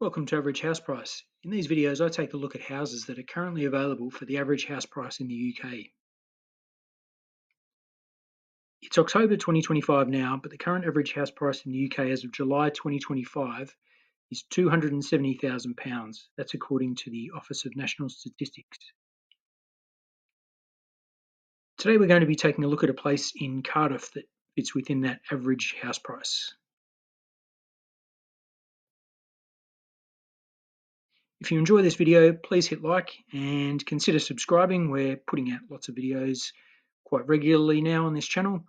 Welcome to Average House Price. In these videos, I take a look at houses that are currently available for the average house price in the UK. It's October 2025 now, but the current average house price in the UK as of July 2025 is £270,000. That's according to the Office of National Statistics. Today we're going to be taking a look at a place in Cardiff that fits within that average house price. If you enjoy this video, please hit like and consider subscribing. We're putting out lots of videos quite regularly now on this channel,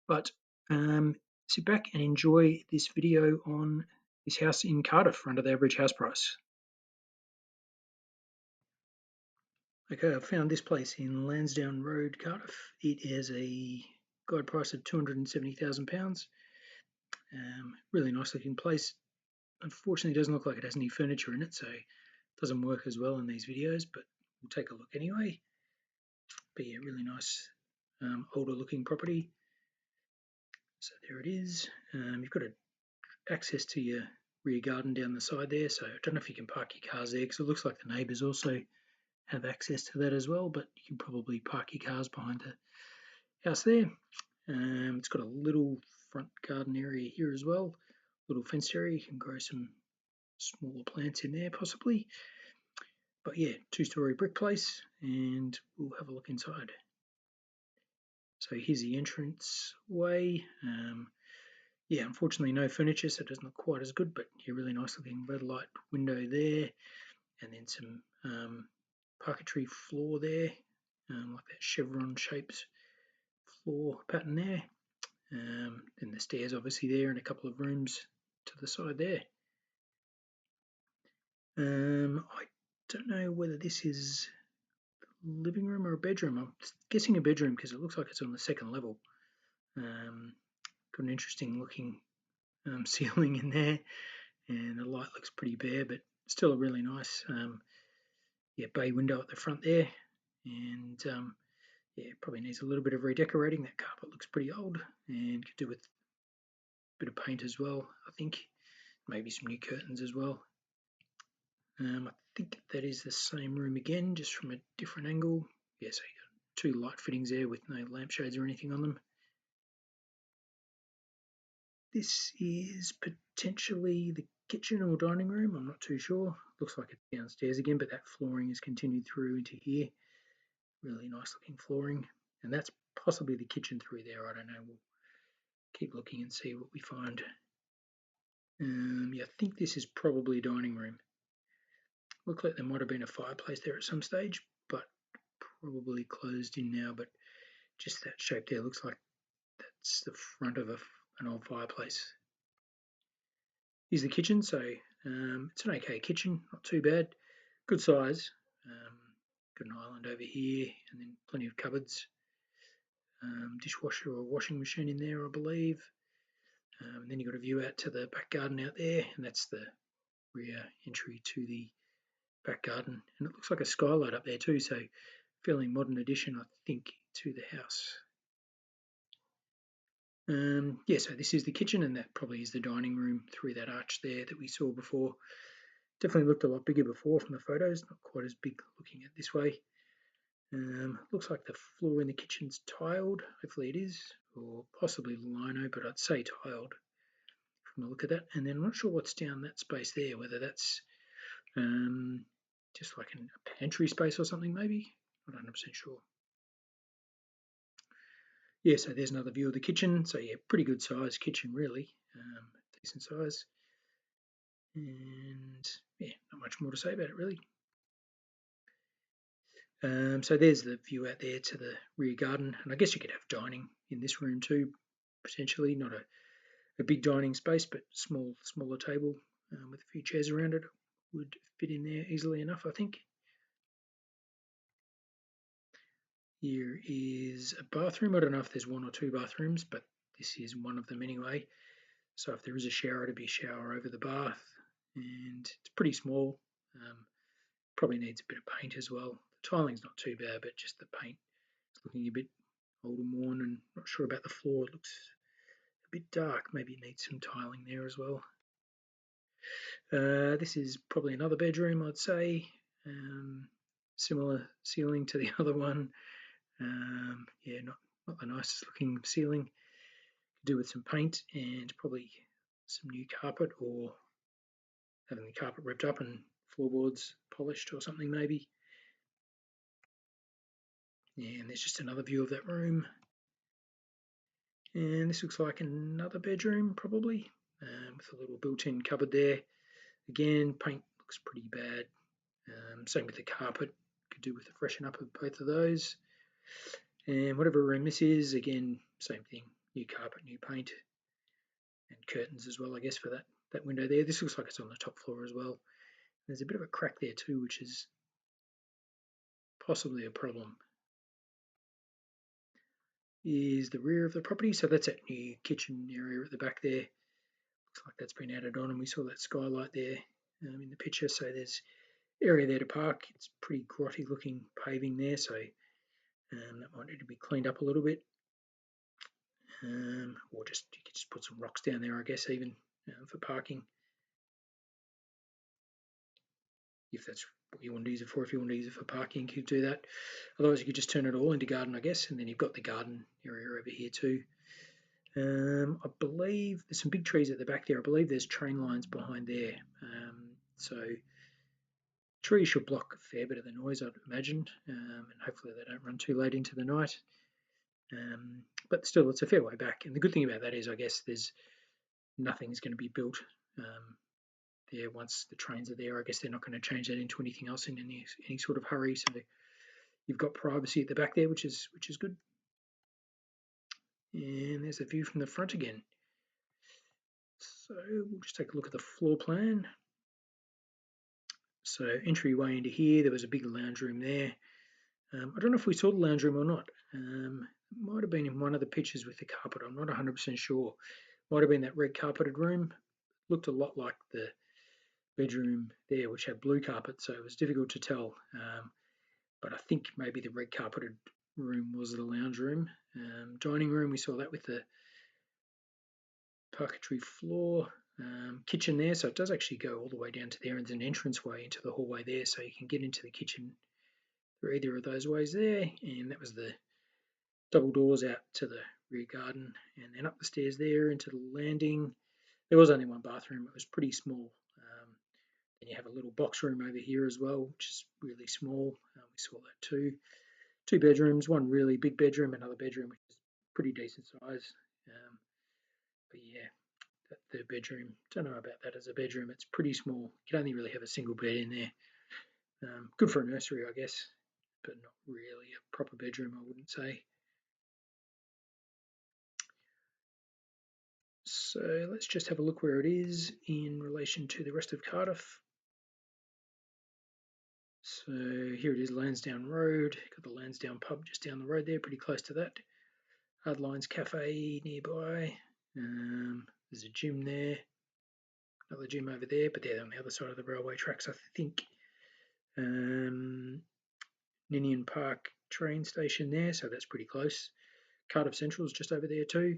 but sit back and enjoy this video on this house in Cardiff under the average house price. Okay, I found this place in Lansdowne Road, Cardiff. It is a guide price of £270,000. Really nice looking place. Unfortunately, it doesn't look like it has any furniture in it, so it doesn't work as well in these videos, but we'll take a look anyway. But yeah, really nice older looking property. So there it is. You've got access to your rear garden down the side there, so I don't know if you can park your cars there because it looks like the neighbours also have access to that as well, but you can probably park your cars behind the house there. It's got a little front garden area here as well, little fenced area. You can grow some smaller plants in there possibly. But yeah, two-storey brick place, and we'll have a look inside. So here's the entrance way. Yeah, unfortunately no furniture, so it doesn't look quite as good, but yeah, really nice looking red light window there, and then some parquetry floor there, like that chevron shaped floor pattern there. Then the stairs obviously there, and a couple of rooms to the side there. I don't know whether this is living room or a bedroom. I'm guessing a bedroom because it looks like it's on the second level. Got an interesting looking ceiling in there, and the light looks pretty bare, but still a really nice bay window at the front there. And yeah, probably needs a little bit of redecorating. That carpet looks pretty old and could do with a bit of paint as well, I think. Maybe some new curtains as well. I think that is the same room again, just from a different angle. Yeah, so you got two light fittings there with no lampshades or anything on them. This is potentially the kitchen or dining room, I'm not too sure. Looks like it's downstairs again, but that flooring has continued through into here. Really nice looking flooring. And that's possibly the kitchen through there, I don't know. We'll keep looking and see what we find. Yeah, I think this is probably a dining room. Looks like there might have been a fireplace there at some stage, but probably closed in now. But just that shape there looks like that's the front of an old fireplace. Here's the kitchen, so it's an okay kitchen, not too bad, good size. Got an island over here, and then plenty of cupboards. Dishwasher or washing machine in there, I believe. And then you've got a view out to the back garden out there, and that's the rear entry to the back garden. And it looks like a skylight up there too, so fairly modern addition, I think, to the house. Yeah, so this is the kitchen, and that probably is the dining room through that arch there that we saw before. Definitely looked a lot bigger before from the photos, not quite as big looking at this way. Looks like the floor in the kitchen's tiled, hopefully it is, or possibly lino, but I'd say tiled from the look of that. And then I'm not sure what's down that space there, whether that's just like a pantry space or something maybe, not 100% sure. Yeah, so there's another view of the kitchen. So yeah, pretty good size kitchen really, decent size. And yeah, not much more to say about it really. So there's the view out there to the rear garden, and I guess you could have dining in this room too, potentially. Not a big dining space, but smaller table with a few chairs around it would fit in there easily enough, I think. Here is a bathroom. I don't know if there's one or two bathrooms, but this is one of them anyway. So if there is a shower, it'd be a shower over the bath, and it's pretty small. Probably needs a bit of paint as well. The tiling's not too bad, but just the paint is looking a bit old and worn, and not sure about the floor. It looks a bit dark. Maybe it needs some tiling there as well. This is probably another bedroom, I'd say. Similar ceiling to the other one. Yeah, not the nicest looking ceiling. Could do with some paint and probably some new carpet, or having the carpet ripped up and floorboards polished or something maybe. And there's just another view of that room. And this looks like another bedroom probably, with a little built-in cupboard there. Again, paint looks pretty bad. Same with the carpet. Could do with a freshen up of both of those. And whatever room this is, again, same thing. New carpet, new paint, and curtains as well, I guess, for that window there. This looks like it's on the top floor as well. There's a bit of a crack there too, which is possibly a problem. Is the rear of the property. So that's that new kitchen area at the back there. Looks like that's been added on, and we saw that skylight there in the picture. So there's area there to park. It's pretty grotty looking paving there, so that might need to be cleaned up a little bit. Or just you could just put some rocks down there, I guess, even for parking, if that's what you want to use it for. If you want to use it for parking, you could do that. Otherwise, you could just turn it all into garden, I guess, and then you've got the garden area over here too. I believe there's some big trees at the back there. I believe there's train lines behind there. So trees should block a fair bit of the noise, I'd imagine, and hopefully they don't run too late into the night. But still, it's a fair way back. And the good thing about that is, I guess, there's nothing's going to be built there once the trains are there. I guess they're not going to change that into anything else in any sort of hurry. So you've got privacy at the back there, which is good. And there's a view from the front again. So we'll just take a look at the floor plan. So entryway into here, there was a big lounge room there. I don't know if we saw the lounge room or not. It might have been in one of the pictures with the carpet. I'm not 100% sure. Might have been that red carpeted room. Looked a lot like the bedroom there, which had blue carpet, so it was difficult to tell. But I think maybe the red carpeted room was the lounge room. Dining room, we saw that with the parquetry floor. Kitchen there, so it does actually go all the way down to there, and there's an entranceway into the hallway there, so you can get into the kitchen through either of those ways there. And that was the double doors out to the rear garden, and then up the stairs there into the landing. There was only one bathroom. It was pretty small. Then you have a little box room over here as well, which is really small. We saw that too. Two bedrooms, one really big bedroom, another bedroom which is pretty decent size. But yeah, that third bedroom, don't know about that as a bedroom. It's pretty small. You can only really have a single bed in there. Good for a nursery, I guess, but not really a proper bedroom, I wouldn't say. So let's just have a look where it is in relation to the rest of Cardiff. So here it is, Lansdowne Road. Got the Lansdowne pub just down the road there, pretty close to that. Hardlines Cafe nearby. There's a gym there. Another gym over there, but they're on the other side of the railway tracks, I think. Ninian Park train station there, so that's pretty close. Cardiff Central is just over there too.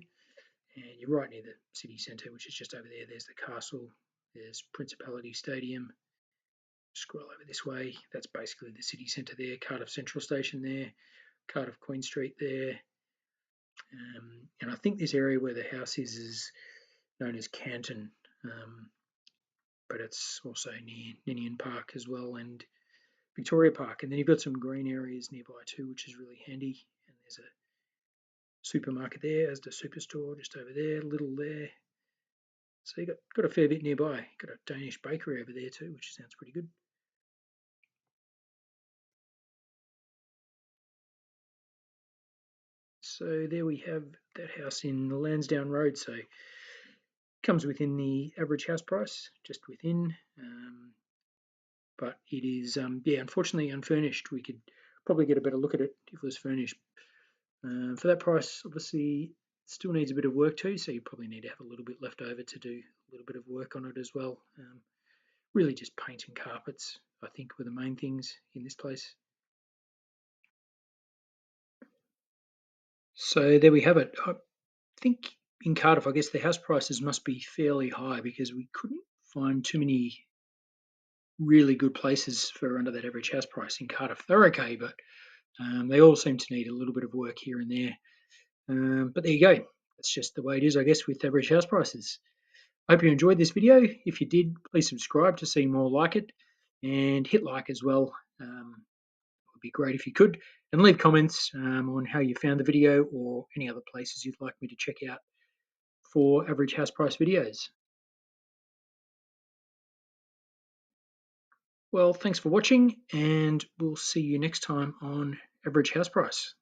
And you're right near the city centre, which is just over there. There's the castle. There's Principality Stadium. Scroll over this way. That's basically the city centre there. Cardiff Central Station there. Cardiff Queen Street there. And I think this area where the house is known as Canton, but it's also near Ninian Park as well, and Victoria Park. And then you've got some green areas nearby too, which is really handy. And there's a supermarket there, as the superstore just over there, little there. So you've got a fair bit nearby. Got a Danish bakery over there too, which sounds pretty good. So there we have that house in Lansdowne Road. So comes within the average house price, just within. But it is, unfortunately unfurnished. We could probably get a better look at it if it was furnished. For that price, obviously, still needs a bit of work too, so you probably need to have a little bit left over to do a little bit of work on it as well. Really just paint and carpets, I think, were the main things in this place. So there we have it. I think in Cardiff, I guess the house prices must be fairly high because we couldn't find too many really good places for under that average house price in Cardiff. They're okay, but they all seem to need a little bit of work here and there. But there you go. That's just the way it is, I guess, with average house prices. I hope you enjoyed this video. If you did, please subscribe to see more like it and hit like as well. It would be great if you could. And leave comments on how you found the video or any other places you'd like me to check out for average house price videos. Well, thanks for watching, and we'll see you next time on Average House Price.